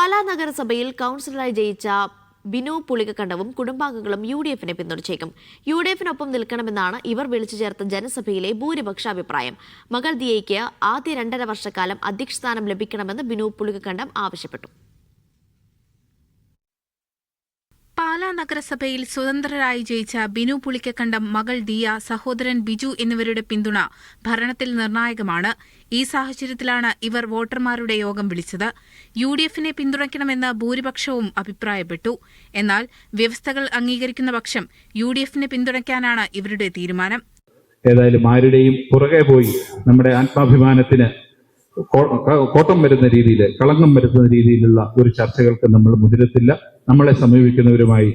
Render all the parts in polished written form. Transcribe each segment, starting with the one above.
പാലാ നഗരസഭയിൽ കൗൺസിലറായി ജയിച്ച ബിനു പുളിക്കക്കണ്ടവും കുടുംബാംഗങ്ങളും UDF-നെ പിന്തുണച്ചേക്കും. UDF-നൊപ്പം നിൽക്കണമെന്നാണ് ഇവർ വിളിച്ചു ചേർത്ത ജനസഭയിലെ ഭൂരിപക്ഷ അഭിപ്രായം. മകൾ ദിയയ്ക്ക് ആദ്യ 2.5 വർഷക്കാലം അധ്യക്ഷസ്ഥാനം ലഭിക്കണമെന്ന് ബിനു പുളിക്കക്കണ്ടം ആവശ്യപ്പെട്ടു. പാലാ നഗരസഭയിൽ സ്വതന്ത്രരായി ജയിച്ച ബിനു പുളിക്കക്കണ്ടം, മകൾ ദിയ, സഹോദരൻ ബിജു എന്നിവരുടെ പിന്തുണ ഭരണത്തിൽ നിർണായകമാണ്. ഈ സാഹചര്യത്തിലാണ് ഇവർ വോട്ടർമാരുടെ യോഗം വിളിച്ചത്. UDF-നെ പിന്തുണയ്ക്കണമെന്ന് ഭൂരിപക്ഷവും അഭിപ്രായപ്പെട്ടു. എന്നാൽ വ്യവസ്ഥകൾ അംഗീകരിക്കുന്ന പക്ഷം UDF-നെ പിന്തുണയ്ക്കാനാണ് ഇവരുടെ തീരുമാനം. ഏതായാലും ആരുടെയും പുറകെ പോയി നമ്മുടെ ആത്മാഭിമാനത്തിന് കോട്ടം വരുന്ന രീതിയിൽ, കളങ്കം വരുത്തുന്ന രീതിയിലുള്ള ഒരു ചർച്ചകൾക്ക് നമ്മൾ മുതിരത്തില്ല. നമ്മളെ സമീപിക്കുന്നവരുമായി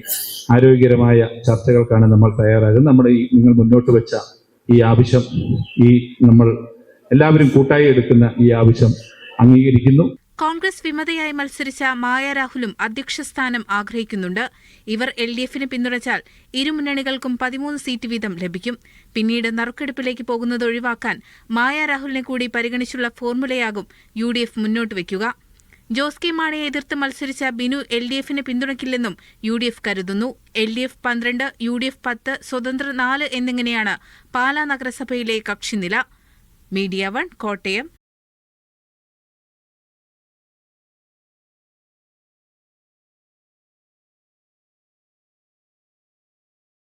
ആരോഗ്യകരമായ ചർച്ചകൾക്കാണ് നമ്മൾ തയ്യാറാകുന്നത്. നിങ്ങൾ മുന്നോട്ട് വെച്ച ഈ ആവശ്യം, നമ്മൾ എല്ലാവരും കൂട്ടായി എടുക്കുന്ന ഈ ആവശ്യം അംഗീകരിക്കുന്നു. കോൺഗ്രസ് വിമതയായി മത്സരിച്ച മായ രാഹുലും അധ്യക്ഷസ്ഥാനം ആഗ്രഹിക്കുന്നുണ്ട്. ഇവർ LDF-നെ പിന്തുണച്ചാൽ ഇരുമുന്നണികൾക്കും 13 സീറ്റ് വീതം ലഭിക്കും. പിന്നീട് നറുക്കെടുപ്പിലേക്ക് പോകുന്നത് ഒഴിവാക്കാൻ മായ രാഹുലിനെ കൂടി പരിഗണിച്ചുള്ള ഫോർമുലയാകും UDF മുന്നോട്ട് വയ്ക്കുക. ജോസ് കെ മാണിയെ എതിർത്ത് മത്സരിച്ച ബിനു LDF-നെ പിന്തുണയ്ക്കില്ലെന്നും UDF കരുതുന്നു. LDF 12, UDF 10, സ്വതന്ത്ര 4 എന്നിങ്ങനെയാണ് പാലാ നഗരസഭയിലെ കക്ഷിനില. മീഡിയ 1 കോട്ടയം.